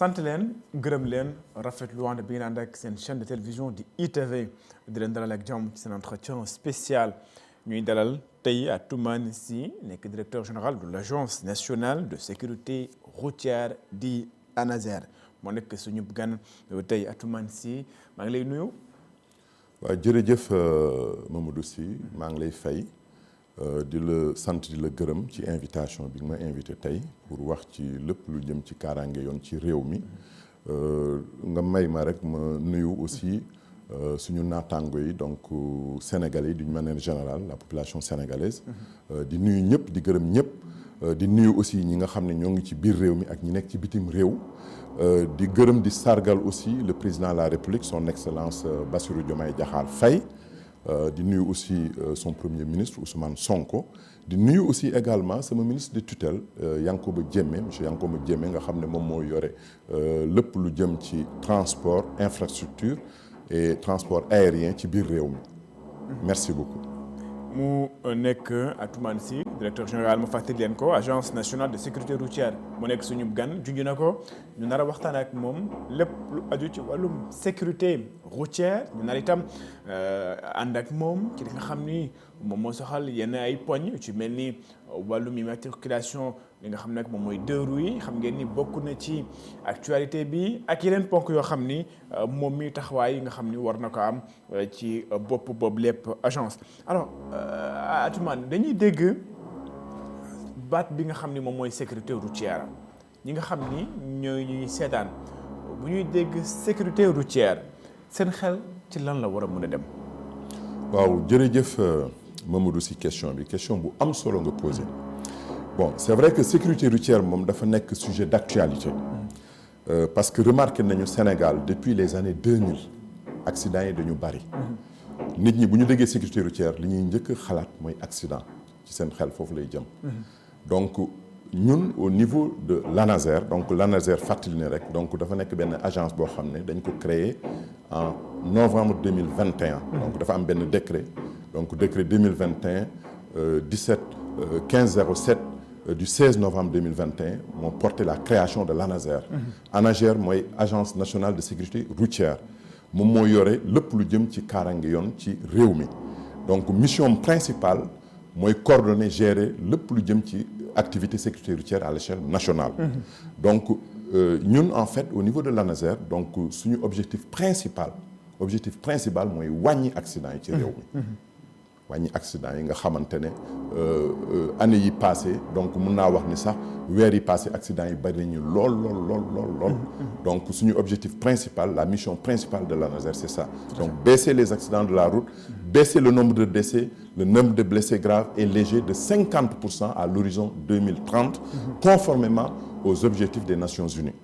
sant leen gërëm leen rafetlu ànd bi ngeen ànd ak seen chaîne de télévision di ITV di leen dalal ak jàmm ci seen entretien spécial ñuy dalal tey Atoumane Sy nekk directeur général de l'agence nationale de sécurité routière di ANASER moo nekk suñu gan tey Atoumane Sy maa ngi lay nuyu. waaw jërëjëf Mamadou Sy maa ngi lay fay di la sant di la gërëm ci invitation bi nga ma invité tey pour wax ci lépp lu jëm ci kaaraange yoon ci réew mi nga may ma rek ma nuyu aussi suñu naataango yi donc sénégalais d'une manière générale la population sénégalaise di nuyu ñëpp di gërëm ñëpp di nuyu aussi ñi nga xam ne ñoo ngi ci biir réew mi ak ñi nekk ci bitim réew di gërëm di sargal aussi le président de la République son excellence Bassirou Diomaye Diakhar Faye di nuyu aussi son premier ministre Ousmane Sonko di nuyu aussi également sama ministre de tutelle Yankoba Diémé monsieur Yankoba Diémé nga xam ne moom moo yore lépp lu jëm ci transport infrastructure et transport aérien ci biir réew mi merci beaucoup. mu nekk Atoumane Sy directeur général ma fàttali leen ko agence nationale de sécurité routière mu nekk suñu gan junj na ko ñu nar a waxtaan ak moom lépp lu aju ci wàllum sécurité routière ñu nar itam ànd ak moom ci li nga xam ni moom moo soxal yenn ay poñ ci mel ni wàllum immatriculation li nga xam ne moom mooy deux roues yi xam ngeen ni bokk na ci actualité bi ak yeneen ponk yoo xam ni moom mi taxawaay yi nga xam ni war na ko am ci bopp boobu lépp agence. alors Atoumane dañuy dégg baat bi nga xam ni moom mooy sécurité routière ñi nga xam ni ñooy ñuy seetaan bu ñuy dégg sécurité routière seen xel ci lan la war a mën a dem. waaw jërëjëf Mamadou Sy question bu am solo nga posé. Bon, c'est vrai que sécurité routière moom dafa nekk sujet d'actualité parce que remarqué nañu Sénégal depuis les années 2000 accidents yi dañu bari nit ñi bu ñu déggee sécurité routière li ñuy njëkk xalaat mooy accident ci seen xel foofu lay jëm donc ñun au niveau de l'ANASER donc l'ANASER fàttali ne rek donc dafa nekk benn agence boo xam ne dañ ko créé en novembre 2021 donc dafa am benn décret donc décret 2021 1507 du 16 novembre 2021 moo porté la création de l'ANASER. ANASER mooy agence nationale de sécurité routière moom moo yore lépp lu jëm ci kaaraange yoon ci réew mi donc mission principale mooy coordonner gérer lépp lu jëm ci activité sécurité routière à l'échelle nationale. donc ñun en fait au niveau de l'ANASER donc suñu objectif principal mooy wàññi accident yi ci réew mi. wàññi accident yi nga xamante ne année yi passé donc mun naa wax ni sax weer yi passé accident yi bari nañu lool. donc suñu objectif principal la mission principale de l'ANASER c'est ça donc baisser les accidents de la route baisser le nombre de décès le nombre de blessés graves et légers de 50% à l'horizon 2030 conformément aux objectifs des Nations Unies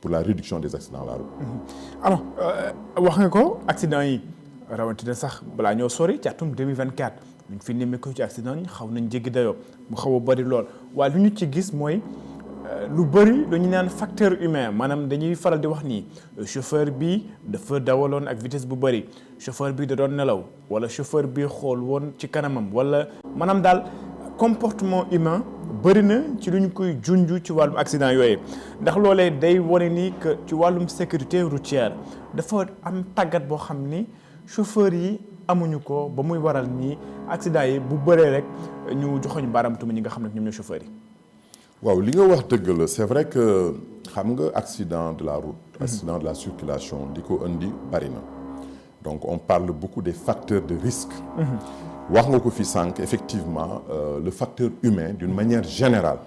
pour la réduction des accidents de la route. alors wax nga ko accident yi rawatina sax balaa ñoo sori ci atum 2024 ñu fi nemmeeku ci accident yi xaw nañ jéggi dayoo mu xaw a bari lool waaye lu ñu ci gis mooy lu bari lu ñu naan facteur humain maanaam dañuy faral di wax nii chauffeur bi dafa dawaloon ak vitesse bu bari chauffeur bi da doon nelaw wala chauffeur bi xool woon ci kanamam wala maanaam daal comportement humain bari na ci lu ñu koy junj ci wàllum accident yooyu ndax loolee day wane ni que ci wàllum sécurité routière dafa am tàggat boo xam ni chauffeur yi amuñu ko ba muy waral nii accident yi bu bëree rek ñu joxoñ baaraam tuuma ñi nga xam ne ñoom ñooy chauffeur yi. waaw li nga wax dëgg la c'est vrai que xam nga accident de la route. accident de la circulation li ko indi bari na donc on parle beaucoup des facteurs de risque. wax nga ko fi sànq effectivement le facteur humain d'une manière générale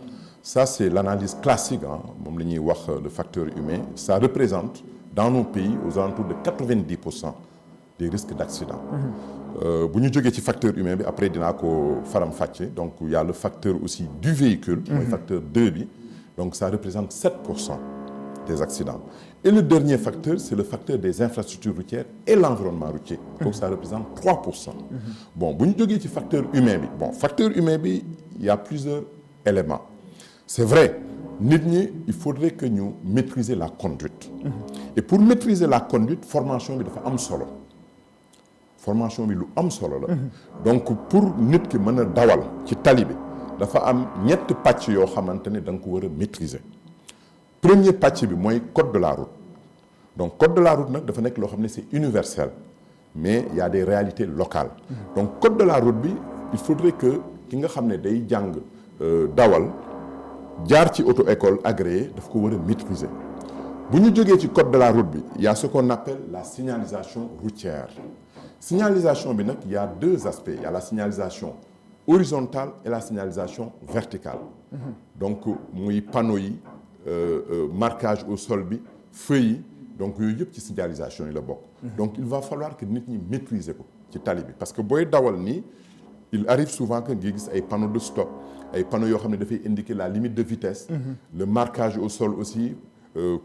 ça c'est l'analyse classique moom la ñuy wax le facteur humain ça représente dans nos pays aux alentours de 90% des risques d'accident. bu ñu jógee ci facteur humain bi après dinaa ko faram-fàcce donc il y a le facteur aussi du véhicule. mooy facteur 2 bi donc ça représente 7% des accidents. et le dernier facteur c'est le facteur des infrastructures routières et l'environnement routier. donc ça représente 3%. bon bu ñu jógee ci facteur humain bi facteur humain bi il y a plusieurs éléments. c'est vrai nit ñi il faudrait que ñu maîtriser la conduite. et pour maîtriser la conduite formation bi dafa am solo. formation bi lu am solo la. donc pour nit ki mën a dawal ci tali bi dafa am ñetti pàcc yoo xamante ne da nga ko war a maîtriser premier pàcc bi mooy code de la route donc code de la route nag dafa nekk loo xam ne c'est universel mais il y a des réalités locales donc code de la route bi il faudrait que ki nga xam ne day jàng dawal jaar ci auto-école agréée daf ko war a maîtriser bu ñu jógee ci code de la route bi il y a ce qu'on appelle la signalisation routière signalisation bi nag il y a deux aspects il y a la signalisation horizontale et la signalisation verticale donc muy panneaux yi marquage au sol bi feux yi donc yooyu yëpp ci signalisation yi la bokk donc il va falloir que nit ñi maîtriser ko ci tali bi parce que booy dawal nii il arrive souvent que nga gis ay panneaux de stop ay panneaux yoo xam ne dafay indiquer la limite de vitesse le marquage au sol aussi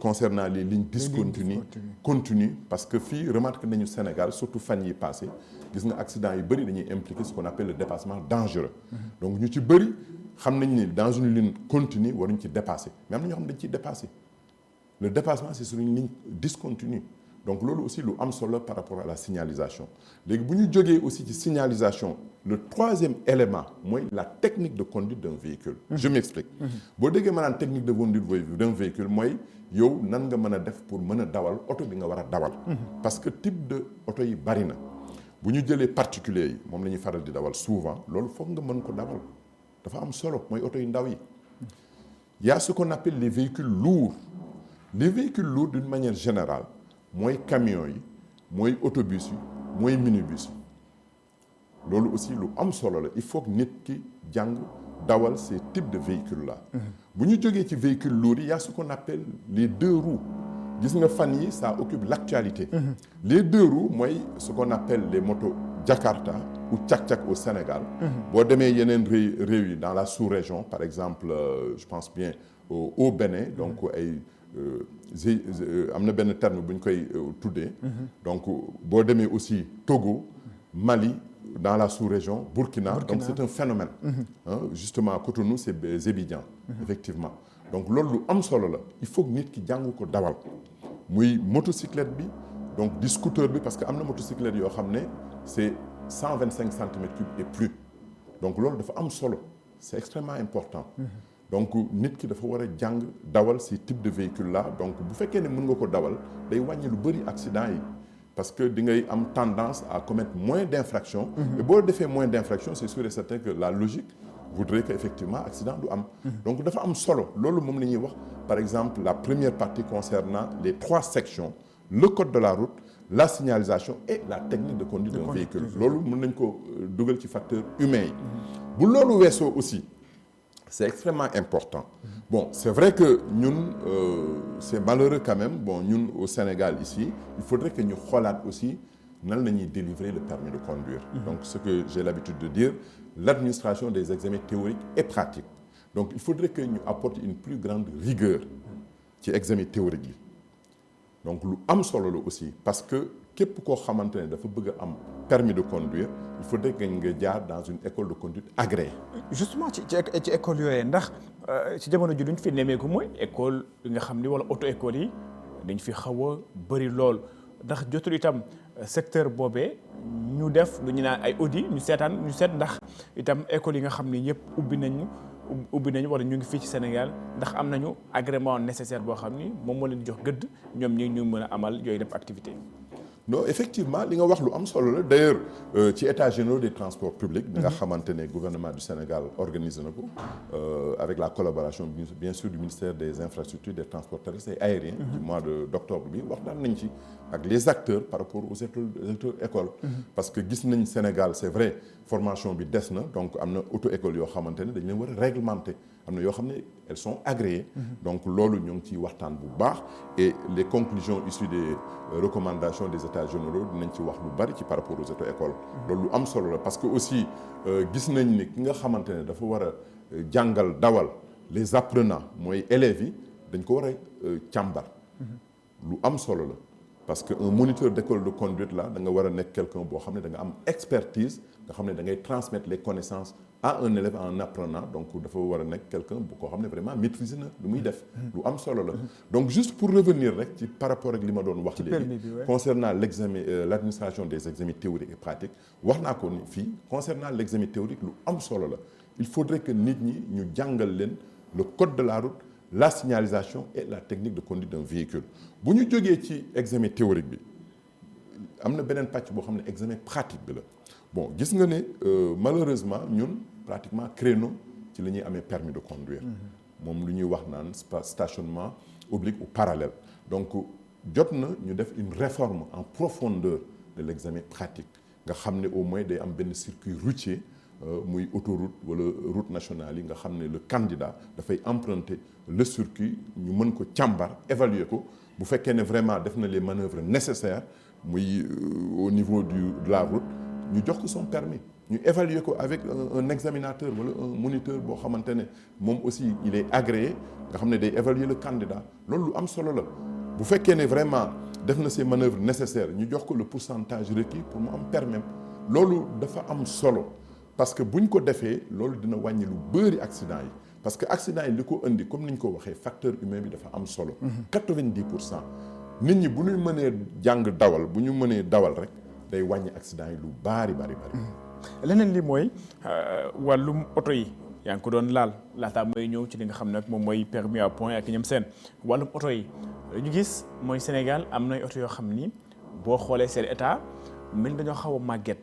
concernant les lignes discontinues continues parce que fii remarque nañu Sénégal surtout fan yi passé gis nga accident yu bëri dañuy impliquer ce qu'on appelle le dépassement dangereux donc ñu ci bëri xam nañ ni dans une ligne continue waruñ ci dépasser mais am na ñoo xam ne dañ ciy dépasser le dépassement c'est sur une ligne discontinue donc loolu aussi lu am solo par rapport à la signalisation léegi bu ñu jógee aussi ci signalisation le troisième élément mooy la technique de conduite d'un véhicule je m'explique boo déggee maanaam technique de conduite d'un véhicule mooy yow nan nga mën a def pour mën a dawal oto bi nga war a dawal parce que type de oto yi bari na bu ñu jëlee particulier yi moom la ñuy faral di dawal souvent loolu foog nga mën ko dawal dafa am solo mooy oto yu ndaw yi il y a ce qu'on appelle les véhicules lourds les véhicules lourds d'une manière générale mooy camions yi mooy autobus yi mooy minibus yi loolu aussi lu am solo la il faut que nit ki jàng dawal ces types de véhicules là bu ñu jógee ci véhicules lourds yi y a ce qu'on appelle les deux roues gis nga fan yi ça occupe l'actualité les deux roues mooy ce qu'on appelle les motos Jakarta ou Tchak-Tchak au Sénégal boo demee yeneen réew yi dans la sous-région par exemple je pense bien au Bénin donc ay am na benn terme bu ñu koy tuddee donc boo demee aussi Togo Mali dans la sous-région Burkina donc c'est un phénomène justement Cotonou c'est Abidjan effectivement donc loolu lu am solo la il faut que nit ki jàng ko dawal muy motocyclette bi donc di scooter bi parce que am na motocyclette yoo xam ne c'est 125 centimètres cubes et plus donc loolu dafa am solo c'est extrêmement important donc nit ki dafa war a jàng dawal ces types de véhicules là donc bu fekkee ne mën nga ko dawal day wàññi lu bëri accident yi parce que di ngay am tendance à commettre moins d'infractions et boo defee moins d'infractions c'est sûr et certain que la logique voudrait que effectivement accident du am donc dafa am solo loolu moom la ñuy wax par exemple la première partie concernant les 3 sections le code de la route la signalisation et la technique de conduite d'un véhicule loolu mën nañ ko dugal ci facteur humain yi bu loolu weesoo aussi c'est extrêmement important bon c'est vrai que ñun c'est malheureux quand même bon ñun au Sénégal ici il faudrait que ñu xoolaat aussi nan la ñuy délivrer le permis de conduire donc ce que j'ai l'habitude de dire l'administration des examens théoriques et pratiques donc il faudrait que ñu apporte une plus grande rigueur ci examen théorique yi donc lu am solo la aussi parce que képp koo xamante ne dafa bëgg a am permis de conduire il faudrait que nga jaar dans une école de conduite agréée. justement ci école yooyu ndax ci jamono ji duñ fi nemmeeku mooy école yi nga xam ni wala auto école yi dañ fi xaw a bëri lool ndax jotul itam secteur boobee ñu def lu ñu naan ay audit ñu seet ndax itam école yi nga xam ni yëpp ubbi nañu wala ñu ngi fii ci Sénégal ndax am nañu agrément nécessaire boo xam ni moom moo leen di jox gëdd ñoom ñi ñu mën a amal yooyu def activité. non effectivement li nga wax lu am solo la d'ailleurs ci état généraux des transports publics bi nga xamante ne gouvernement du Sénégal organisé na ko avec la collaboration bien sûr du ministère des infrastructures des transports terrestres et aériens du mois d'octobre bi waxtaan nañ ci ak les acteurs par rapport aux écoles parce que gis nañ Sénégal c'est vrai formation bi des na donc am na auto-école yoo xamante ne dañ leen war a réglementer am na yoo xam ne elles sont agréées donc loolu ñoo ngi ciy waxtaan bu baax et les conclusions issues des recommandations des états généraux dinañ ci wax lu bari ci par rapport aux auto-écoles loolu lu am solo la parce que aussi gis nañ ni ki nga xamante ne dafa war a jàngal dawal les apprenants mooy élèves yi dañ ko war a càmbar lu am solo la parce que un moniteur d'école de conduite là da nga war a nekk quelqu'un boo xam ne da nga am expertise nga xam ne da ngay transmettre les connaissances à un élève en apprenant donc dafa war a nekk quelqu'un bu koo xam ne vraiment maîtriser na lu muy def lu am solo la donc juste pour revenir rek ci par rapport ak li ma doon wax léegi concernant l'examen l'administration des examens théoriques et pratiques wax naa ko ni fii concernant l'examen théorique lu am solo la il faudrait que nit ñi ñu jàngal leen le code de la route la signalisation et la technique de conduite d'un véhicule bu ñu jógee ci examen théorique bi am na beneen pàcc boo xam ne examen pratique bi la bon gis nga ne malheureusement ñun pratiquement créneau ci la ñuy amee permis de conduire moom lu ñuy wax naan stationnement oblique ou parallèle donc jot na ñu def une réforme en profondeur de l'examen pratique nga xam ne au moins day am benn circuit routier muy autoroute wala route nationale yi nga xam ne le candidat dafay emprunter le circuit ñu mën ko càmbar évaluer ko bu fekkee ne vraiment def na les manœuvres nécessaires muy au niveau de la route ñu jox ko son permis ñu évaluer ko avec un examinateur wala un moniteur boo xamante ne moom aussi il est agréé nga xam ne day évaluer le candidat loolu lu am solo la bu fekkee ne vraiment def na ces manœuvres nécessaires ñu jox ko le pourcentage requis pour mu am permis loolu dafa am solo parce que buñ ko defee loolu dina wàññi lu bëri accident yi parce que accident yi li ko indi comme ni ñu ko waxee facteur humain bi dafa am solo 90% nit ñi bu ñu mënee jàng dawal bu ñu mënee dawal rek day wàññi accident yi lu bari. leneen li mooy wàllum oto yi yaa ngi ko doon laataa mooy ñëw ci li nga xam ne nag moom mooy permis à point ak ñoom seen wàllum oto yi ñu gis mooy Sénégal am nay oto yoo xam ni boo xoolee seen état mel dañoo xaw a màgget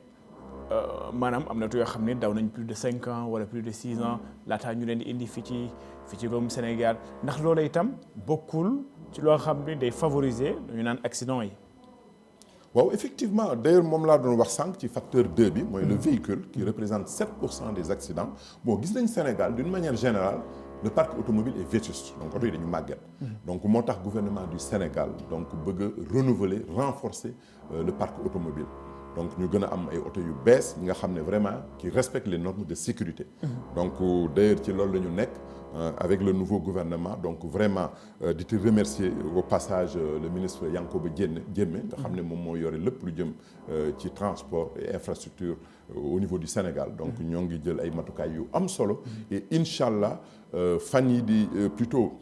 maanaam am na oto yoo xam ni daw nañ plus de 5 ans wala plus de 6 ans laataa ñu leen di indi fii ci réewum Sénégal ndax loolu itam bokkul ci loo xam ni day favoriser ñu naan accident yi. waaw effectivement d'ailleurs moom laa doon wax sànq ci facteur 2 bi mooy le véhicule qui représente 7% des accidents bon gis nañ Sénégal d'une manière générale le parc automobile est vétuste donc oto yi dañu màgget donc moo tax gouvernement du Sénégal donc bëgg a renouveler renforcer le parc automobile donc ñu gën a am ay oto yu bees yi nga xam ne vraiment qui respectent les normes de sécurité donc d'ailleurs ci loolu la ñu nekk avec le nouveau gouvernement donc vraiment di te remercier au passage le ministre Yankoba Diémé nga xam ne moom moo yore lépp lu jëm ci transport et infrastructure au niveau du Sénégal donc ñoo ngi jël ay matukaay yu am solo et incha allah fan yi di plutôt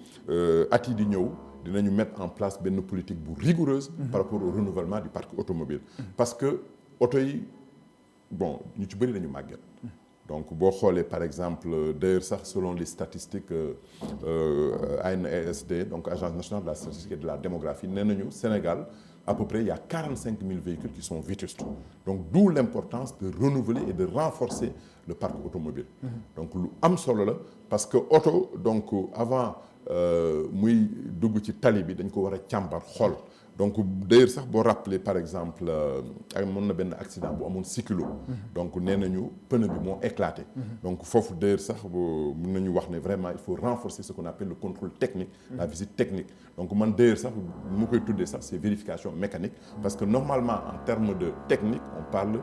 at yi di ñëw dinañu mettre en place benn politique bu rigoureuse par rapport au renouvellement du parc automobile parce que oto yi bon ñu ci bëri dañu màgget donc boo xoolee par exemple d'ailleurs sax selon les statistiques ANSD donc agence nationale de la statistique et de la démographie nee nañu Sénégal à peu près il y a 45 000 véhicules qui sont vétustes donc d'où l'importance de renouveler et de renforcer le parc automobile donc lu am solo la parce que oto donc avant muy dugg ci tali bi dañ ko war a càmbar xool donc d'ailleurs sax boo rappelé par exemple amoon na benn accident bu amoon cyclo donc nee nañu pneu bi moo éclaté donc foofu d'ailleurs sax mën nañu wax ne vraiment il faut renforcer ce qu'on appelle le contrôle technique la visite technique donc man d'ailleurs sax mu koy tuddee sax c'est vérification mécanique parce que normalement en termes de technique on parle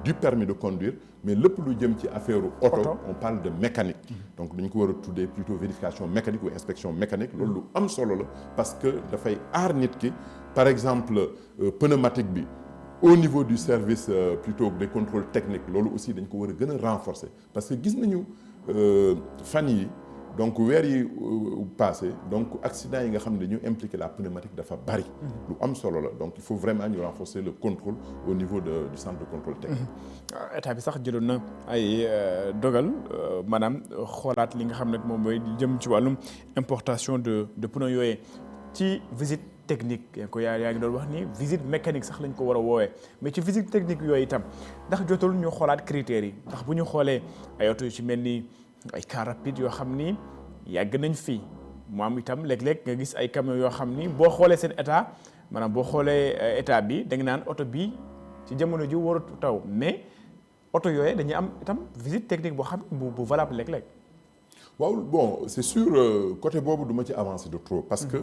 du permis de conduire mais lépp lu jëm ci affaire auto on parle de mécanique donc dañu ko war a tuddee plutôt vérification mécanique ou inspection mécanique loolu lu am solo la parce que dafay aar nit ki par exemple pneumatique bi au niveau du service plutôt des contrôles techniques loolu aussi dañ ko war a gën a renforcer parce que gis nañu fan yi donc weer yi passé donc accident yi nga xam ne dañu impliqué la pneumatique dafa bari lu am solo la donc il faut vraiment ñu renforcer le contrôle au niveau du centre de contrôle technique état bi sax jëloon na ay dogal maanaam xoolaat li nga xam ne moom mooy jëm ci wàllum importation de pneus yooyee ci visite technique yaa ngi doon wax ni visite mécanique sax lañ ko war a woowee mais ci visite technique yooyu itam ndax jotul ñu xoolaat critères yi ndax bu ñu xoolee ay oto yu ci mel ni ay car rapide yoo xam ni yàgg nañ fii mu am itam léeg-léeg nga gis ay camions yoo xam ni boo xoolee seen état maanaam boo xoolee état bi da nga naan oto bi ci jamono ji waratu taw mais oto yooyu dañuy am itam visite technique boo xam bu valable léeg-léeg. waaw bon c'est sûr côté boobu du ma ci avancer de trop parce que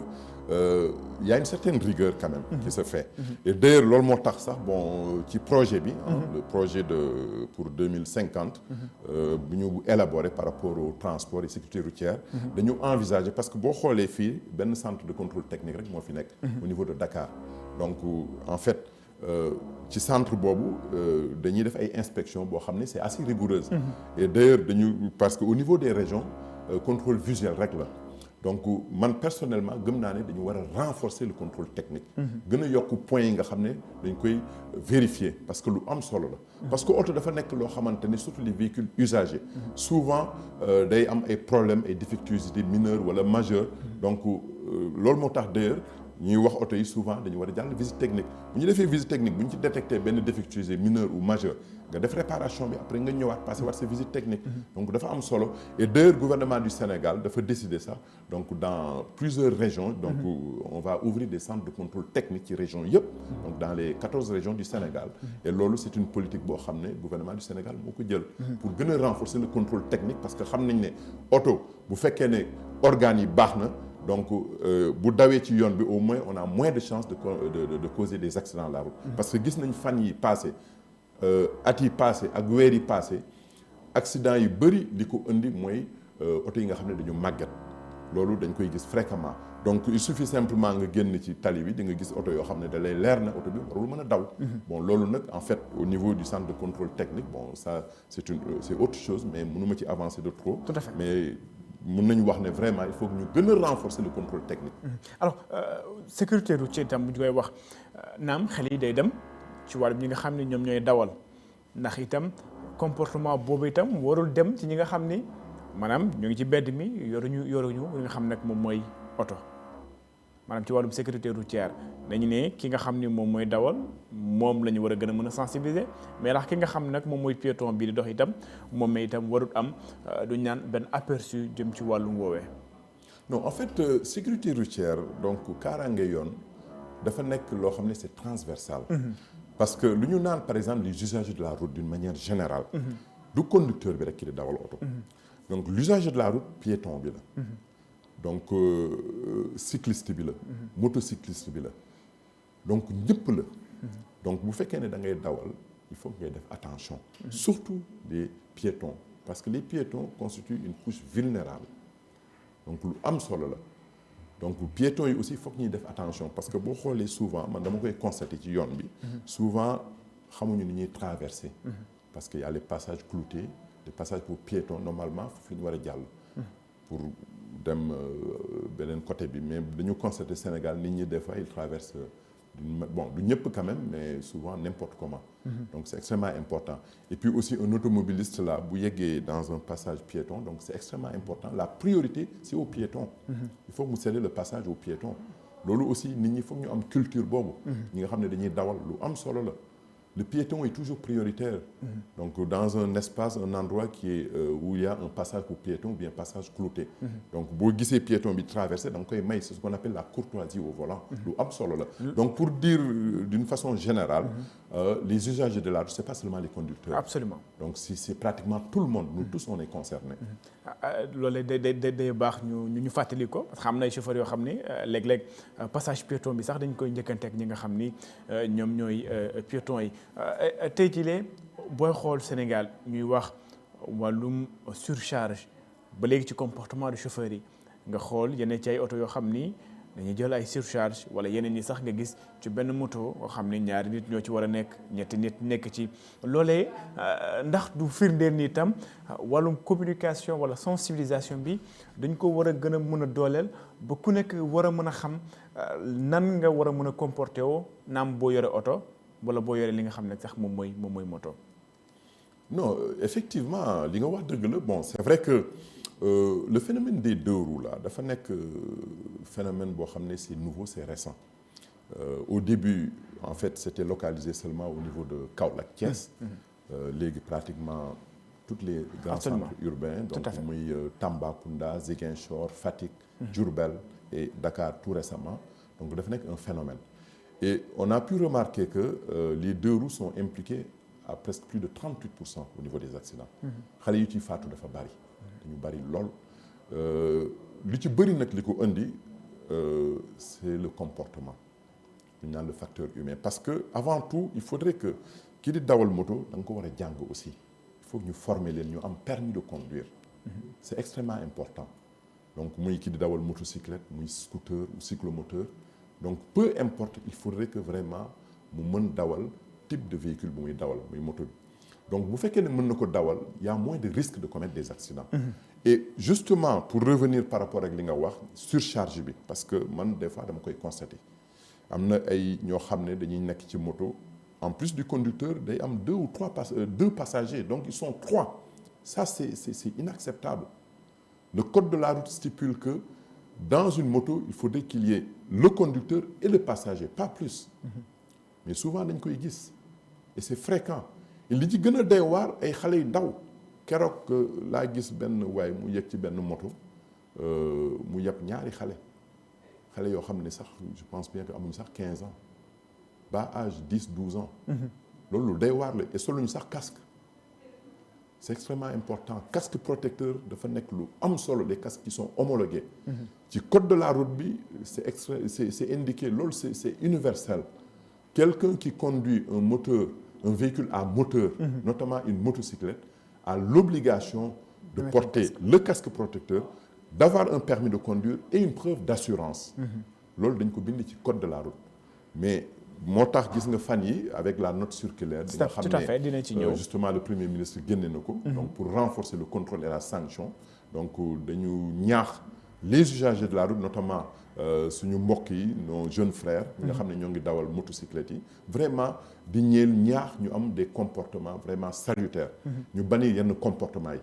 y a une certaine rigueur quand même qui se fait et d'ailleurs loolu moo tax sax bon ci projet bi le projet pour 2050 bu ñu élaboré par rapport au transport et sécurité routière dañu envisager parce que boo xoolee fii benn centre de contrôle technique rek moo fi nekk au niveau de Dakar donc en fait ci centre boobu dañuy def ay inspection boo xam ne c'est assez rigoureuse et d'ailleurs parce que au niveau des régions contrôle visuel rek la donc man personnellement gëm naa ne dañu war a renforcer le contrôle technique. gën a yokk points yi nga xam ne dañ koy vérifier parce que lu am solo la. parce que oto dafa nekk loo xamante ne surtout les véhicules usagés. souvent day am ay problèmes ay défectuosité mineures wala majeures. donc loolu moo tax d'ailleurs ñuy wax oto yi souvent dañu war a jàll visite technique bu ñu defee visite technique bu ñu ci détecté benn défectuosité mineur ou majeur nga def réparation bi après nga ñëwaat passé waat sa visite technique. donc dafa am solo et d'ailleurs gouvernement du Sénégal dafa décider ça donc dans plusieurs régions. donc on va ouvrir des centres de contrôle technique ci régions yëpp. donc dans les 14 régions du Sénégal. et loolu c'est une politique boo xam ne gouvernement du Sénégal moo ko jël. pour gën a renforcer le contrôle technique parce que xam nañ ne oto bu fekkee ne organes yi baax na. donc bu dawee ci yoon bi au moins on a moins de chances de causer des accidents à la route. parce que gis nañ fan yi passé at yi passé ak weer yi passé accident yu bëri li ko indi mooy oto yi nga xam ne dañu màgget loolu dañ koy gis fréquemment donc il suffit simplement nga génn ci tali bi di nga gis oto yoo xam ne da lay leer na oto bi warul mën a daw. bon loolu nag en fait au niveau du centre de contrôle technique bon ça c'est autre chose mais mënuma ci avancer de trop. Tout à fait. mais mën nañu wax ne vraiment il faut que ñu gën a renforcer le contrôle technique. alors sécurité routière itam bu ñu koy wax naam xel yi day dem ci wàllum ñi nga xam ne ñoom ñooy dawal ndax itam comportement boobu itam warul dem ci ñi nga xam ni maanaam ñu ngi ci bedd mi yoruñu li nga xam nag moom mooy oto maanaam ci wàllum sécurité routière dañu ne ki nga xam ni moom mooy dawal moom la ñu war a gën a mën a sensibiliser mais ndax ki nga xam nag moom mooy piéton bii di dox itam moom mi itam warul am du ñaan benn aperçu jëm ci wàllum woowee. non en fait sécurité routière donc kaaraange yoon dafa nekk loo xam ne c'est transversal. parce que lu ñu naan par exemple les usagers de la route d'une manière générale. du conducteur bi rek ki di dawal oto. donc l'usager de la route piéton bi la. donc cycliste bi la. motocycliste bi la. donc ñëpp la. donc bu fekkee ne da ngay dawal il faut ngay def attention. surtout les piétons parce que les piétons constituent une couche vulnérable. donc lu am solo la donc piétons yi aussi foog ñuy def attention parce que boo xoolee souvent man dama koy constater ci yoon bi. souvent xamuñu ni ñuy traverser. parce que y a les passages cloutés les passages pour piétons normalement fi ñu war a jàll. pour dem beneen côté bi mais dañu constater Sénégal nit ñi des fois ils traversent bon du ñëpp quand même mais souvent n'importe comment. donc c'est extrêmement important et puis aussi un automobiliste là bu yeggee dans un passage piéton donc c'est extrêmement important la priorité c'est aux piétons. il faut que mu céder le passage aux piétons loolu aussi nit ñi foog ñu am culture boobu. ñi nga xam ne dañuy dawal lu am solo la. le piéton est toujours prioritaire. donc dans un espace un endroit qui est où il y a un passage pour piéton ou bien passage clouté. donc boo gisee piéton bi traversé da nga koy may c'est ce qu'on appelle la courtoisie au volant. lu am solo la. donc pour dire d'une façon générale. les usagers de la route c'est pas seulement les conducteurs. absolument donc c'est pratiquement tout le monde nous tous on est concernés. loolu day baax ñu fàttali ko parce que xam na ay chauffeurs yoo xam ni léeg-léeg passage piéton bi sax dañ koy njëkkanteeg ñi nga xam ni ñoom ñooy piétons yi tey jii booy xool Sénégal ñuy wax wàllum surcharge ba léegi ci comportement de chauffeur yi nga xool yeneen ci ay oto yoo xam ni dañuy jël ay surcharge wala yeneen yi sax nga gis ci benn moto nga xam ni ñaari nit ñoo ci war a nekk ñetti nit nekk ci loolee ndax du firndeel ni itam wàllum communication wala sensibilisation bi dañ ko war a gën a mën a dooleel ba ku nekk war a mën a xam nan nga war a mën a comporter woo naam boo yore oto wala boo yore li nga xam ne sax moom mooy moto. non effectivement li nga wax dëgg la bon c'est vrai que le phénomène des deux roues là dafa nekk phénomène boo xam ne c'est nouveau c'est récent au début en fait c'était localisé seulement au niveau de Kaolack Thiès. léegi pratiquement tous les grands centres urbains donc muy Tambacounda Ziguinchor Fatick Diourbel et Dakar tout récemment donc dafa nekk un phénomène et on a pu remarquer que les deux roues sont impliquées à presque plus de 38% au niveau des accidents. xale yu ci faatu dafa bari. dañu bari lool li ci bëri nag li ko indi c'est le comportement ñu naan le facteur humain parce que avant tout il faudrait que kii di dawal moto da nga ko war a jàng aussi il faut que ñu former leen ñu am permis de conduire. c'est extrêmement important donc muy kii di dawal motocyclette muy scooter ou cyclomoteur donc peu importe il faudrait que vraiment mu mën dawal type de véhicule bu muy dawal muy moto bi donc bu fekkee ne mën na ko dawal y a moins de risque de commettre des accidents. Et justement pour revenir par rapport ak li nga wax surcharge bi parce que man des fois dama koy constater am na ay ñoo xam ne dañuy nekk ci moto en plus du conducteur day am deux passagers donc ils sont 3. Ça c'est inacceptable. Le code de la route stipule que dans une moto il faudrait qu'il y ait le conducteur et le passager pas plus. Mais souvent dañ koy gis et c'est fréquent. li ci gën a doy waar ay xale yu ndaw keroog laa gis benn waay mu yegg ci benn moto mu yeb ñaari xale yoo xam ne sax je pense bien que amuñu sax 15 ans bas âge 10-12 ans. loolu day waar la et soluñu sax casque. C'est extrêmement important casque protecteur dafa nekk lu am solo les casques qui sont homologués. ci code de la route bi c'est indiqué loolu c'est universel. Quelqu'un qui conduit un véhicule à moteur, notamment une motocyclette, a l'obligation de porter le casque protecteur, d'avoir un permis de conduire et une preuve d'assurance. loolu dañ ko bind ci code de la route. Mais moo tax gis nga fan yi avec la note circulaire. di nga xam ne justement le premier ministre génne na ko. donc pour renforcer le contrôle et la sanction. donc dañu ñaax les usagers de la route notamment suñu mbokk yi nos jeunes frères. ñi nga xam ne ñoo ngi dawal motocyclette yi. vraiment di ñaax ñu am des comportements vraiment salutaires. ñu bannir yenn comportements yi.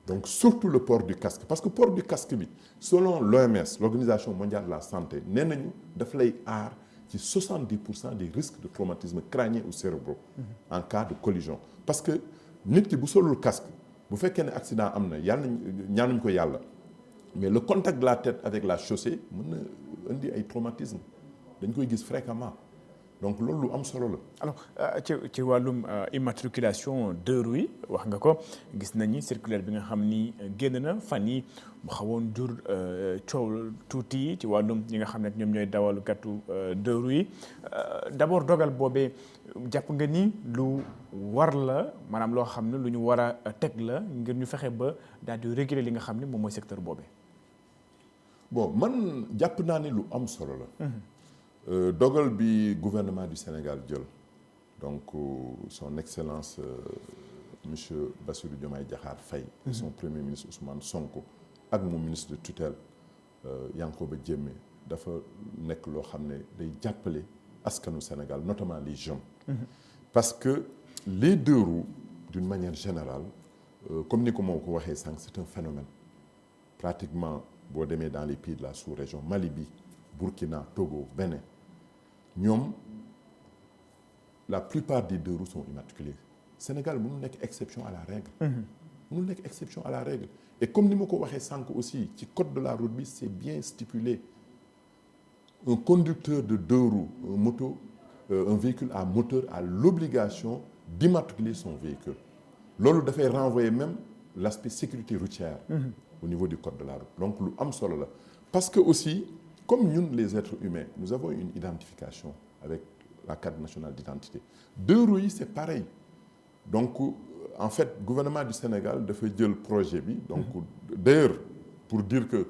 donc surtout le port du casque parce que port du casque bi selon l'OMS l'Organisation mondiale de la santé nee nañu daf lay aar ci 70% des risques de traumatisme crânien ou cérébraux. en cas de collision. parce que nit ki bu solul casque bu fekkee ne accident am na yàlla ñaanuñ ko yàlla. mais le contact de la tête avec la chaussée mën na indi ay traumatisme dañ koy gis fréquemment donc loolu lu am solo la. alors ci wàllum immatriculation deux roues yi wax nga ko gis nañu circulaire bi nga xam ni génn na fan yi mu xawoon jur coow tuuti ci wàllum ñi nga xam ne ñoom ñooy dawalkatu deux roues yi d'abord dogal boobee jàpp nga ni lu war la maanaam loo xam ne lu ñu war a teg la ngir ñu fexe ba daal di réguler li nga xam ne moom mooy secteur boobee. bon man jàpp naa ne lu am solo la. dogal bi gouvernement du Sénégal jël donc son excellence monsieur Bassirou Diomaye Diakhar Faye et son premier ministre Ousmane Sonko ak mon ministre de tutelle Yankoba Diémé dafa nekk loo xam ne day jàppale askanu Sénégal notamment les jeunes. parce que les deux roues d'une manière générale comme ni ko moo ko waxee sànq c'est un phénomène pratiquement boo demee dans les pays de la sous-région Mali bi Burkina Togo Bénin ñoom la plupart des deux roues sont immatriculés. Sénégal mënul nekk exception à la règle. mënul nekk exception à la règle. et comme ni ma ko waxee sànq aussi ci code de la route bi c'est bien stipulé un conducteur de deux roues un véhicule à moteur a l'obligation d'immatriculer son véhicule. loolu dafay renvoyer même l'aspect sécurité routière. au niveau du code de la route. donc lu am solo la parce que aussi comme ñun les êtres humains nous avons une identification avec la carte nationale d'identité. deux roues yi c'est pareil donc en fait gouvernement du Sénégal dafa jël projet bi donc d'ailleurs pour dire que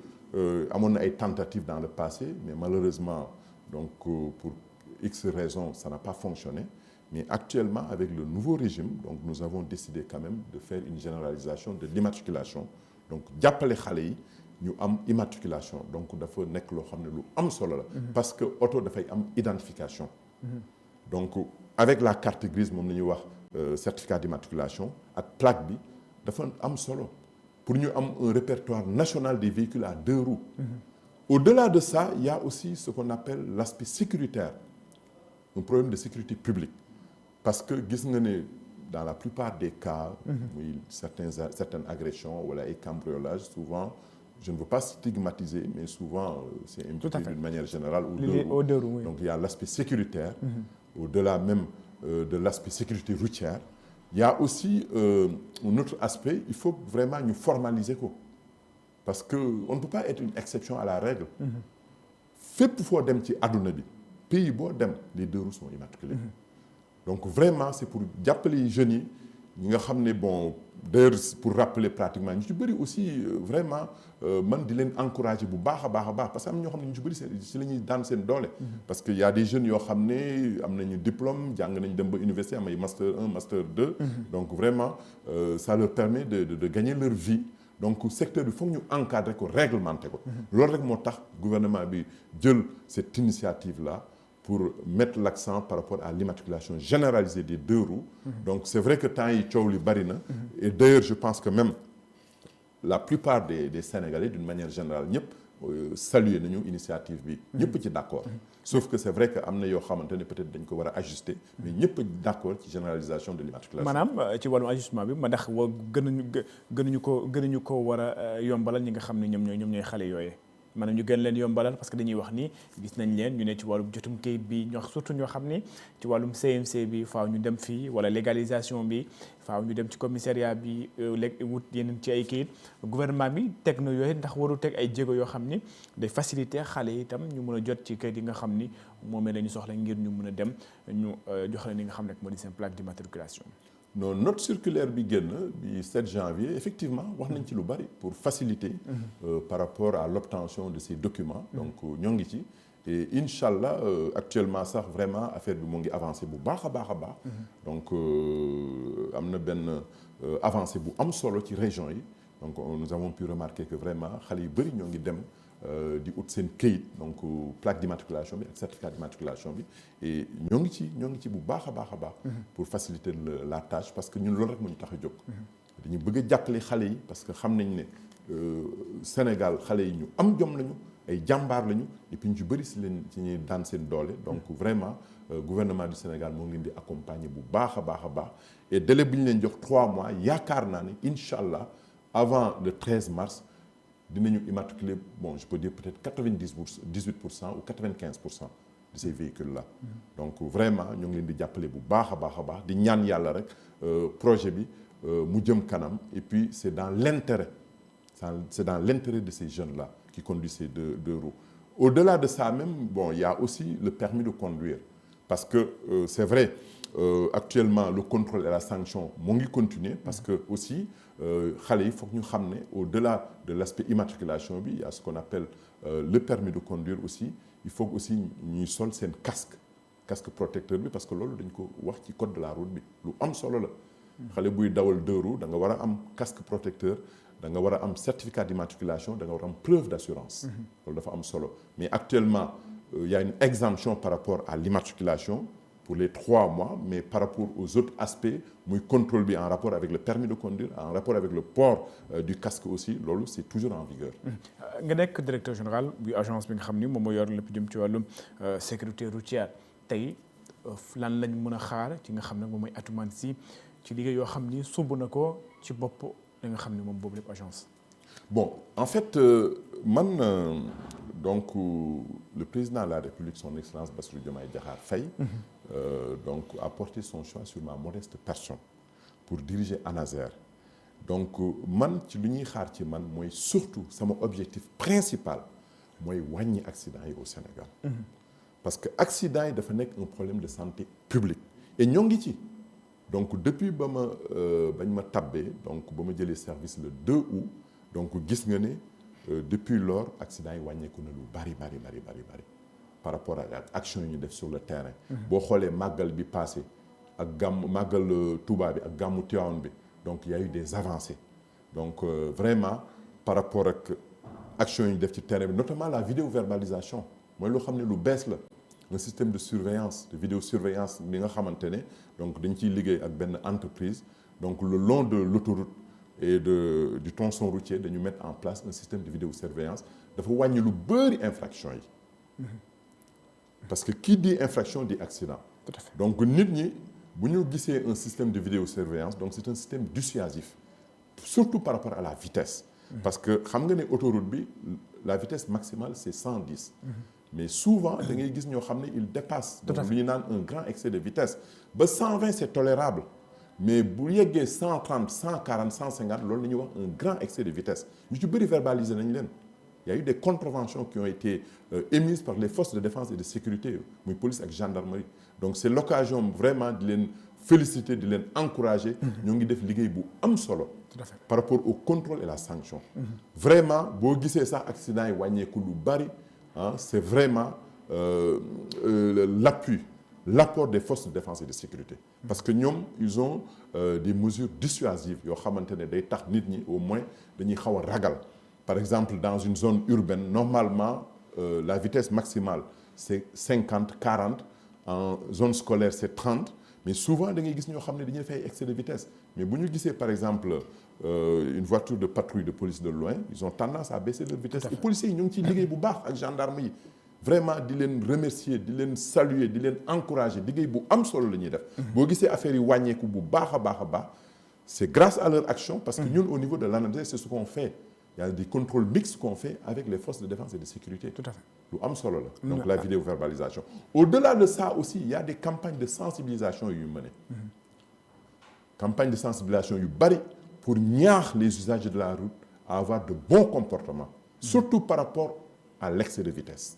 amoon na ay tentatives dans le passé mais malheureusement donc pour X raisons ça n'a pas fonctionné mais actuellement avec le nouveau régime donc nous avons décidé quand même de faire une généralisation de l'immatriculation donc jàppale xale yi ñu am immatriculation donc dafa nekk loo xam ne lu am solo la. parce que oto dafay am identification. donc avec la carte grise moom la ñuy wax certificat d'immatriculation ak plaque bi dafa am solo pour ñu am un répertoire national des véhicules à deux roues. au-delà de ça il y a aussi ce qu'on appelle l'aspect sécuritaire un problème de sécurité publique parce que gis nga ne dans la plupart des cas. muy certaines agressions wala ay cambriolages souvent. je ne veux pas stigmatiser mais souvent c'est imputé d'une manière générale aux deux roues. donc il y a l'aspect sécuritaire. au-delà même de l'aspect sécurité routière. il y a aussi un autre aspect il faut vraiment ñu formaliser ko parce que on ne peut pas être une exception à la règle. fépp foo dem ci àdduna bi pays boo dem les deux roues sont immatriculés. donc vraiment c'est pour jàppale jeunes yi ñi nga xam ne bon d'ailleurs pour rappeler pratiquement ñu ci bëri aussi vraiment man di leen encourager bu baax a baax a baax parce que am ñoo xam ne ñu ci bëri si la ñuy daan seen doole. parce que y a des jeunes yoo xam ne am nañu diplôme jàng nañ dem ba université am ay master 1 master 2. donc vraiment ça leur permet de gagner leur vie. donc secteur bi foog ñu encadrer ko réglementer ko. loolu rek moo tax gouvernement bi jël cette initiative là pour mettre l'accent par rapport à l'immatriculation généralisée des 2 roues. donc c'est vrai que temps yi coow li bari na. et d'ailleurs je pense que même la plupart des Sénégalais d'une manière générale ñëpp saluer nañu initiative bi. ñëpp ci d'accord. sauf que c'est vrai que am na yoo xamante ne peut-être dañ ko war a ajuster mais ñëpp d'accord ci généralisation de l'immatriculation. maanaam ci wàllum ajustement bi ma ndax gënuñu ko war a yombalal ñi nga xam ne ñoom ñooy xale yooyee. maanaam ñu gën leen yombalal parce que dañuy wax ni gis nañ leen ñu ne ci wàllum jotum kayit bi surtout ñoo xam ni ci wàllum CMC bi faaw ñu dem fii wala légalisation bi faaw ñu dem ci commissariat bi léegi wut yeneen ci ay kayit gouvernement bi teg na yooyu ndax waru teg ay jéego yoo xam ni day faciliter xale yi itam ñu mën a jot ci kayit yi nga xam ni moom la ñu soxla ngir ñu mën a dem ñu jox leen li nga xam ne moo di seen plaque d'immatriculation. non note circulaire bi génn bi 7 janvier effectivement wax nañ ci lu bari pour faciliter par rapport à l'obtention de ces documents donc ñoo ngi ci et incha allah actuellement sax vraiment affaire bi mu ngi avancé bu baax a baax a baax donc am na benn avancé bu am solo ci région yi donc nous avons pu remarquer que vraiment xale yu bari ñoo ngi dem di ut seen këyit donc plaque d'immatriculation bi ak certificat d'immatriculation bi et ñoo ngi ci bu baax a baax a baax pour faciliter la tâche parce que ñun loolu rek moo ñu tax a jóg dañu bëgg a jàppale xale yi parce que xam nañ ne Sénégal xale yi ñu am jom lañu ay jàmbaar lañu et puis ñu ci bëri si ñuy daan seen doole donc vraiment gouvernement du Sénégal moo ngi leen di accompagner bu baax a baax a baax et délai bi ñu leen jox 3 mois yaakaar naa ne incha allah avant le 13 mars dinañu immatriculer bon je peux dire peut-être 18% ou 95% de ces véhicules là donc vraiment ñu ngi leen di jàppale bu baax a baax a baax di ñaan yàlla rek projet bi mu jëm kanam et puis c'est dans l'intérêt de ces jeunes là qui conduisent ces deux roues au-delà de ça même bon il y a aussi le permis de conduire parce que c'est vrai actuellement le contrôle et la sanction mu ngi continuer parce que aussi xale yi foog ñu xam ne au-delà de l'aspect immatriculation bi il y a ce qu'on appelle le permis de conduire aussi il faut aussi ñuy sol seen casque protecteur bi parce que loolu dañ ko wax ci code de la route bi lu am solo la xale buy dawal 2 roues da nga war a am casque protecteur da nga war a am certificat d'immatriculation da nga war a am preuve d'assurance loolu dafa am solo mais actuellement il y a une exemption par rapport à l'immatriculation pour les 3 mois mais par rapport aux autres aspects muy contrôle bi en rapport avec le permis de conduire en rapport avec le port du casque aussi loolu c'est toujours en vigueur. nga nekk directeur général bu agence bi nga xam ni moom moo yor lépp jëm ci wàllum sécurité routière tey lan lañ mën a xaar ci nga xam ne moom mooy Atoumane Sy ci liggéey yoo xam ni sumb na ko ci bopp li nga xam ne moom boobu lépp agence. bon en fait donc le président de la République son excellence Bassirou Diomaye Diakhar Faye donc a porté son choix sur ma modeste personne pour diriger ANASER donc man ci lu ñuy xaar ci man mooy surtout sama objectif principal mooy wàññi accident yi au Sénégal parce que accident yi dafa nekk un problème de santé publique et ñoo ngi ci donc depuis bañ ma tabbee donc ba ma jëlee service le 2 août donc gis nga ne depuis lors accident yi wàññeeku na lu bari par rapport ak action yi ñu def sur le terrain boo xoolee màggal bi passé ak màggal Touba bi ak gàmmu Tivaouane bi donc il y a eu des avancées donc vraiment par rapport ak action yi ñu def ci terrain bi notamment la vidéoverbalisation mooy loo xam ne lu bees la un système de surveillance de vidéosurveillance bi nga xamante ne donc dañ ciy liggéey ak benn entreprise donc le long de l'autoroute et du tronçon routier dañu mettre en place un système de vidéosurveillance dafa wàññi lu bëri infraction yi parce que qui dit infraction dit accident. Tout à fait. Donc nit ñi bu ñu gisee un système de vidéosurveillance donc c'est un système dissuasif surtout par rapport à la vitesse parce que xam nga ne autoroute bi la vitesse maximale c'est 110 mais souvent da ngay gis ñoo xam ne il dépasse donc lu ñu naan un grand excès de vitesse ba 120 c'est tolérable mais bu yeggee 130 140 150 loolu la ñuy wax un grand excès de vitesse ñu ci bëri verbaliser nañ leen il y a eu des contraventions qui ont été émises par les forces de défense et de sécurité muy police ak gendarmerie donc c'est l'occasion vraiment di leen féliciter di leen encourager. ñoo ngi def liggéey bu am solo. tout à fait par rapport au contrôle et la sanction. vraiment boo gisee sax accident yi wàññeeku lu bari ah c'est vraiment l'apport des forces de défense et de sécurité. parce que ñoom ils ont des mesures dissuasives yoo xamante ne day tax nit ñi au moins dañuy xaw a ragal. par exemple dans une zone urbaine normalement la vitesse maximale c'est 50 40 en zone scolaire c'est 30 mais souvent da ngay gis ñoo xam ne dañuy fay excès de vitesse mais bu ñu gisee par exemple une voiture de patrouille de police de loin ils ont tendance à baisser leur vitesse. et policiers yi ñu ngi ciy liggéey bu baax ak gendarme yi vraiment di leen remercier di leen saluer di leen encourager liggéey bu am solo la ñuy def. boo gisee affaire yi wàññeeku bu baax a baax a baax c'est grâce à leur action. parce que ñun au niveau de l'ANASER c'est ce qu'on fait. Il y a des contrôles mixtes qu'on fait avec les forces de défense et de sécurité. Tout à fait. lu am solo la. donc la vidéoverbalisation. au-delà de ça aussi il y a des campagnes de sensibilisation yu mené. campagne de sensibilisation yu bari pour ñaax les usagers de la route à avoir de bons comportements. surtout par rapport à l'excès de vitesse.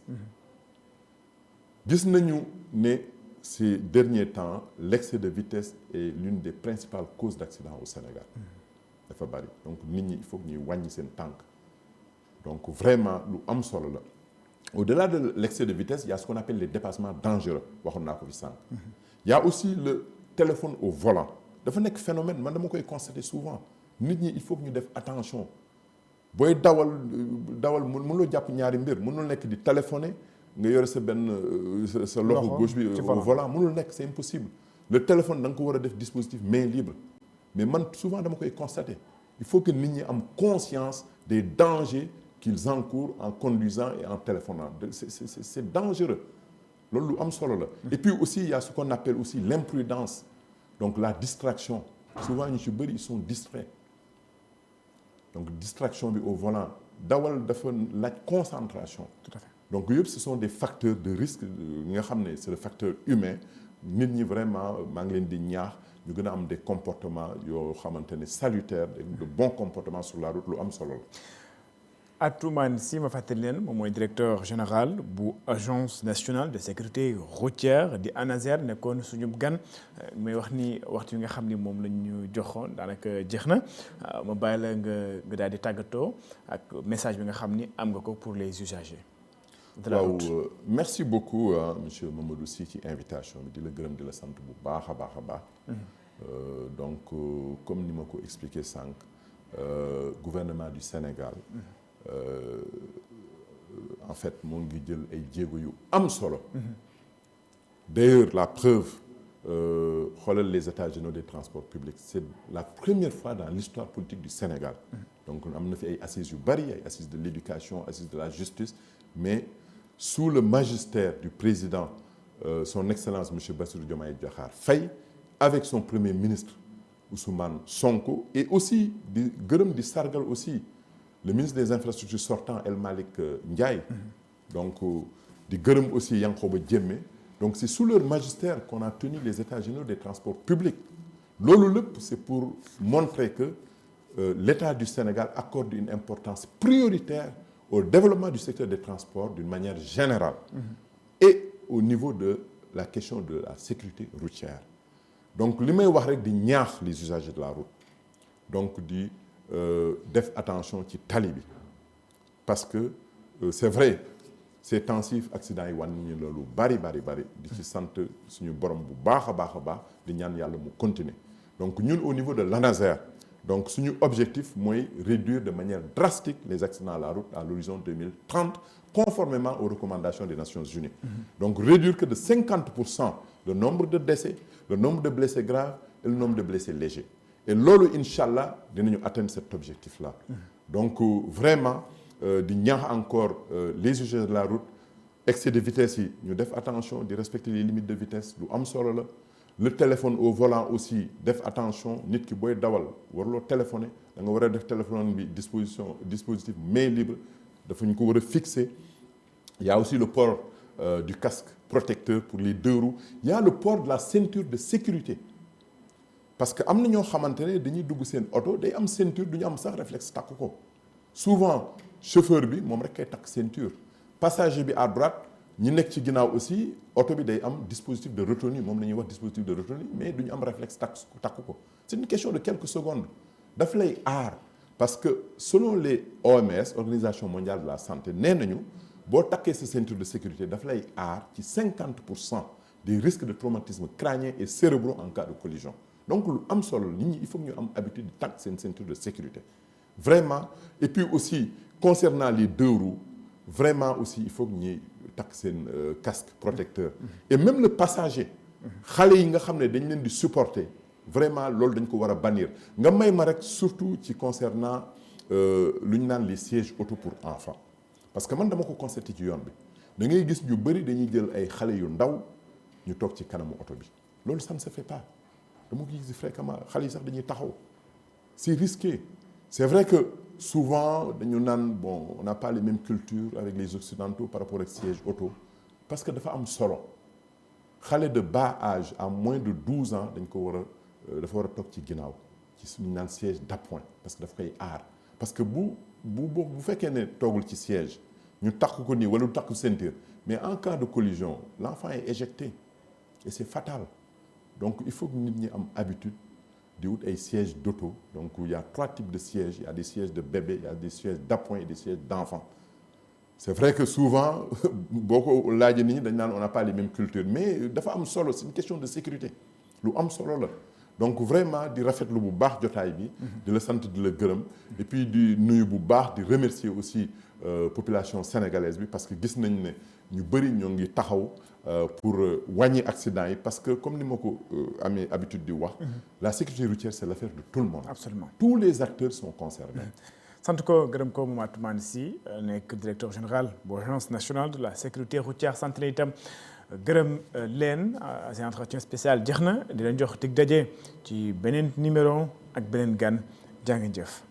gis nañu ne ces derniers temps l'excès de vitesse est l'une des principales causes d'accident au Sénégal. dafa bari donc nit ñi il faut que ñuy wàññi seen tànk donc vraiment lu am solo la au-delà de l'excès de vitesse il y a ce qu'on appelle les dépassements dangereux waxoon naa ko fi sànq. il y a aussi le téléphone au volant dafa nekk phénomène man dama koy constater souvent nit ñi il faut que ñu def attention booy dawal mënuloo jàpp ñaari mbir mënul nekk di téléphoner nga yore sa benn sa loxo gauche bi au volant mënul nekk c'est impossible le téléphone da nga ko war a def dispositif main libre. mais man souvent dama koy constater il faut que nit ñi am conscience des dangers qu'ils encourent en conduisant et en téléphonant c'est dangereux loolu lu am solo la. et puis aussi il y a ce qu'on appelle aussi l'imprudence donc la distraction souvent ñu ci bëri ils sont distraits donc distraction bi au volant dawal dafa laaj concentration. tout à fait donc yëpp ce sont des facteurs de risque yi nga xam ne c'est le facteur humain nit ñi vraiment maa ngi leen di ñaax. ñu gën a am des comportements yoo xamante ne salutaires de bons comportements sur la route lu am solo la. Atoumane Sy ma fàttali leen moom mooy directeur général bu agence nationale de sécurité routière di ANASER nekkoon suñu gan may wax ni waxtu yi nga xam ni moom la ñu joxoon daanaka jeex na ma bàyyi la nga daal di tàggatoo ak message bi nga xam ni am nga ko pour les usagers. waaw merci beaucoup monsieur Mamadou Sy ci invitation bi di la gërëm di la sant bu baax a baax a baax. donc comme ni ma ko expliqué sànq gouvernement du Sénégal. en fait moo ngi jël ay jéego yu am solo. d'ailleurs la preuve xoolal les états généraux des transports publics c'est la première fois dans l'histoire politique du Sénégal. donc am na fi ay assises yu bari ay assises de l'éducation assises de la justice mais sous le magistère du président son excellence monsieur Bassirou Diomaye Diakhar Faye avec son premier ministre Ousmane Sonko et aussi di gërëm di sargal aussi le ministre des infrastructures sortant El Malick Ndiaye. donc di gërëm aussi Yankhoba Diémé donc c'est sous leur magistère qu'on a tenu les états généraux des transports publics loolu lépp c'est pour montrer que l'État du Sénégal accorde une importance prioritaire au développement du secteur des transports d'une manière générale. et au niveau de la question de la sécurité routière donc li may wax rek di ñaax les usagers de la route donc di def attention ci tali bi parce que c'est vrai ces temps-ci accidents yi wàññi ñu loolu bari di ci sant suñu borom bu baax a baax di ñaan yàlla mu continuer donc ñun au niveau de l'ANASER donc suñu objectif mooy réduire de manière drastique les accidents à la route à l'horizon 2030 conformément aux recommandations des Nations Unies. donc réduire que de 50% le nombre de décès le nombre de blessés graves et le nombre de blessés légers et loolu inchallah dinañu atteindre cet objectif là. donc vraiment di ñaax encore les usagers de la route excès de vitesse yi ñu def attention di respecter les limites de vitesse lu am solo la. le téléphone au volant aussi def attention nit ki booy dawal waruloo téléphoner da nga war a def téléphone bi dispositif main libre dafa ñu ko war a fixer. il y a aussi le port du casque protecteur pour les deux roues il y a le port de la ceinture de sécurité parce que am na ñoo xamante ne dañuy dugg seen oto day am ceinture du ñu am sax réflexe takk ko souvent chauffeur bi moom rek kay takk ceinture passager bi à droite ñi nekk ci ginnaaw aussi oto bi day am dispositif de retenue moom la ñuy wax dispositif de retenue mais du ñu am réflexe takku ko c'est une question de quelques secondes daf lay aar parce que selon les OMS Organisation mondiale de la santé nee nañu boo takkee sa ceinture de sécurité daf lay aar ci 50% des risques de traumatisme crânien et cérébraux en cas de collision donc lu am solo nit ñi il faut que ñu am habitude di takk seen ceinture de sécurité vraiment et puis aussi concernant les deux roues vraiment aussi il faut que ñuy takk seen casque protecteur et même le passager xale yi nga xam ne dañ leen di supporter vraiment loolu dañ ko war a bannir nga may ma rek surtout ci concernant lu ñu naan les sièges auto pour enfants parce que man dama ko constaté ci yoon bi da ngay gis ñu bëri dañuy jël ay xale yu ndaw ñu toog ci kanamu oto bi loolu ça ne se fait pas dama ko gis fréquemment xale yi sax dañuy taxaw c'est risqué c'est vrai que souvent dañu naan bon on n'a pas les mêmes cultures avec les occidentaux par rapport ak siège auto parce que dafa am solo xale de bas âge à moins de 12 ans dañ ko war a dafa war a toog ci ginnaaw ci suñu naan siège d'appoint parce que daf koy aar parce que bu fekkee ne toogul ci siège ñu takk ko nii wala lu takk ceinture mais en cas de collision l'enfant est éjecté et c'est fatal donc il faut que nit ñi am habitude di wut ay sièges d'auto donc il y a 3 types de sièges il y a des sièges de bébé il y a des sièges d'appoint et des sièges d'enfant c'est vrai que souvent boo ko laajee nit ñi dañ naan on n'a pas les mêmes cultures mais dafa am solo c'est une question de sécurité lu am solo la donc vraiment di rafetlu bu baax jotaay bi di la sant di la gërëm et puis di nuyu bu baax di remercier aussi population sénégalaise bi parce que gis nañ ne ñu bëri ñoo ngi taxaw pour wàññi accident yi parce que comme ni ma ko amee habitude di wax la sécurité routière c'est l'affaire de tout le monde. Absolument. Tous les acteurs sont concernés. sant ko gërëm ko Momadou Toumani Sy nekk directeur général bu agence nationale de la sécurité routière sant leen itam gërëm leen seen entretien spécial jeex na di leen jox dig daje ci beneen numéro ak beneen gan jaa ngeen jëf.